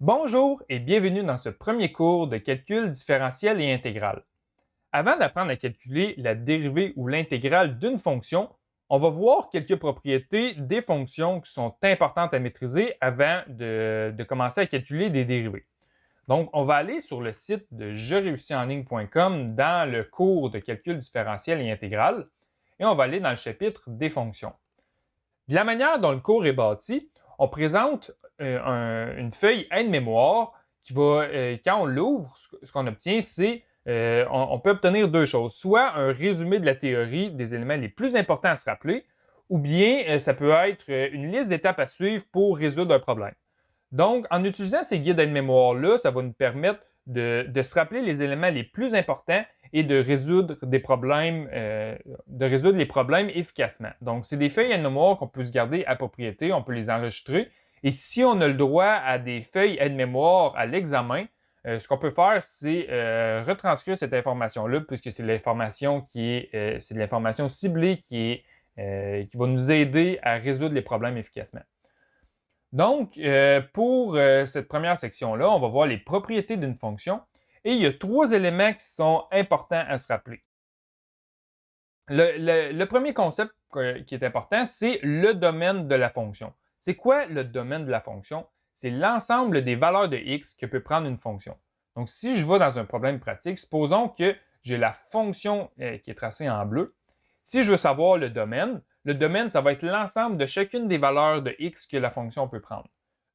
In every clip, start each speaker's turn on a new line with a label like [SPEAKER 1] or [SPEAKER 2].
[SPEAKER 1] Bonjour et bienvenue dans ce premier cours de calcul différentiel et intégral. Avant d'apprendre à calculer la dérivée ou l'intégrale d'une fonction, on va voir quelques propriétés des fonctions qui sont importantes à maîtriser avant de commencer à calculer des dérivées. Donc, on va aller sur le site de jeréussisenligne.com dans le cours de calcul différentiel et intégral et on va aller dans le chapitre des fonctions. De la manière dont le cours est bâti, on présente une feuille aide-mémoire qui va, quand on l'ouvre, ce qu'on obtient, c'est on peut obtenir deux choses. Soit un résumé de la théorie des éléments les plus importants à se rappeler, ou bien ça peut être une liste d'étapes à suivre pour résoudre un problème. Donc, en utilisant ces guides aide-mémoire-là, ça va nous permettre de se rappeler les éléments les plus importants et de résoudre les problèmes efficacement. Donc, c'est des feuilles aide-mémoire qu'on peut se garder à propriété, on peut les enregistrer. Et si on a le droit à des feuilles aide-mémoire à l'examen, ce qu'on peut faire, c'est retranscrire cette information-là, puisque c'est l'information c'est de l'information ciblée qui va nous aider à résoudre les problèmes efficacement. Donc, pour cette première section-là, on va voir les propriétés d'une fonction et il y a trois éléments qui sont importants à se rappeler. Le premier concept qui est important, c'est le domaine de la fonction. C'est quoi le domaine de la fonction? C'est l'ensemble des valeurs de x que peut prendre une fonction. Donc, si je vais dans un problème pratique, supposons que j'ai la fonction qui est tracée en bleu. Si je veux savoir le domaine, ça va être l'ensemble de chacune des valeurs de x que la fonction peut prendre.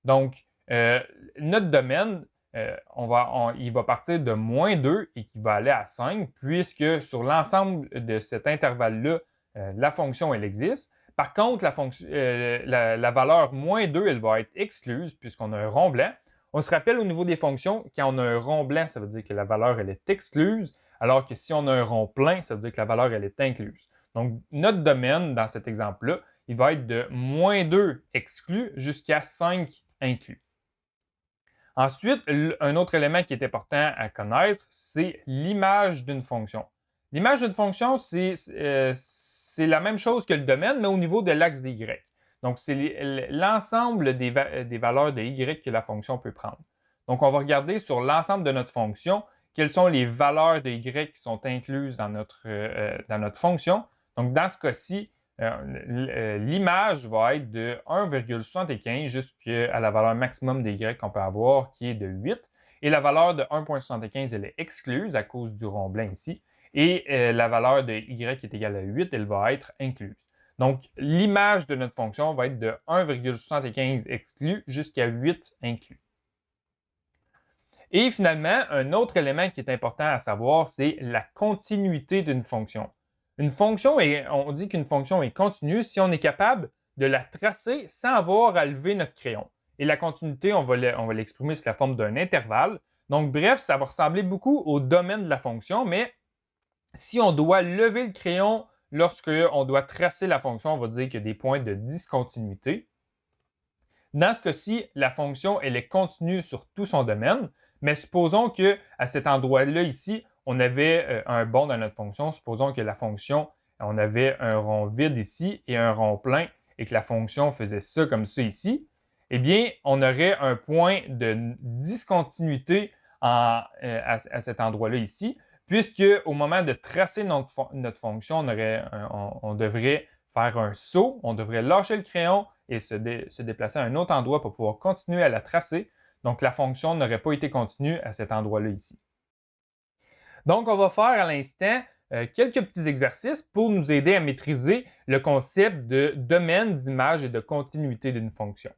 [SPEAKER 1] Donc, notre domaine, il va partir de moins 2 et qui va aller à 5, puisque sur l'ensemble de cet intervalle-là, la fonction, elle existe. Par contre, la valeur moins 2, elle va être excluse puisqu'on a un rond blanc. On se rappelle au niveau des fonctions, quand on a un rond blanc, ça veut dire que la valeur, elle est excluse, alors que si on a un rond plein, ça veut dire que la valeur, elle est incluse. Donc, notre domaine, dans cet exemple-là, il va être de moins 2 exclu jusqu'à 5 inclus. Ensuite, un autre élément qui est important à connaître, c'est l'image d'une fonction. L'image d'une fonction, c'est la même chose que le domaine, mais au niveau de l'axe des y. Donc, c'est l'ensemble des valeurs de y que la fonction peut prendre. Donc, on va regarder sur l'ensemble de notre fonction quelles sont les valeurs de y qui sont incluses dans notre fonction. Donc, dans ce cas-ci, l'image va être de 1,75 jusqu'à la valeur maximum des y qu'on peut avoir, qui est de 8. Et la valeur de 1,75, elle est excluse à cause du rond blanc ici. Et la valeur de y est égale à 8, elle va être incluse. Donc, l'image de notre fonction va être de 1,75 exclu jusqu'à 8 inclus. Et finalement, un autre élément qui est important à savoir, c'est la continuité d'une fonction. On dit qu'une fonction est continue si on est capable de la tracer sans avoir à lever notre crayon. Et la continuité, on va l'exprimer sous la forme d'un intervalle. Donc, bref, ça va ressembler beaucoup au domaine de la fonction, mais si on doit lever le crayon lorsqu'on doit tracer la fonction, on va dire qu'il y a des points de discontinuité. Dans ce cas-ci, la fonction, elle est continue sur tout son domaine, mais supposons qu'à cet endroit-là ici, on avait un bond dans notre fonction. Supposons que la fonction, on avait un rond vide ici et un rond plein et que la fonction faisait ça comme ça ici. Eh bien, on aurait un point de discontinuité à cet endroit-là ici, puisque au moment de tracer notre fonction, on devrait faire un saut, on devrait lâcher le crayon et se déplacer à un autre endroit pour pouvoir continuer à la tracer. Donc, la fonction n'aurait pas été continue à cet endroit-là ici. Donc, on va faire à l'instant quelques petits exercices pour nous aider à maîtriser le concept de domaine d'image et de continuité d'une fonction.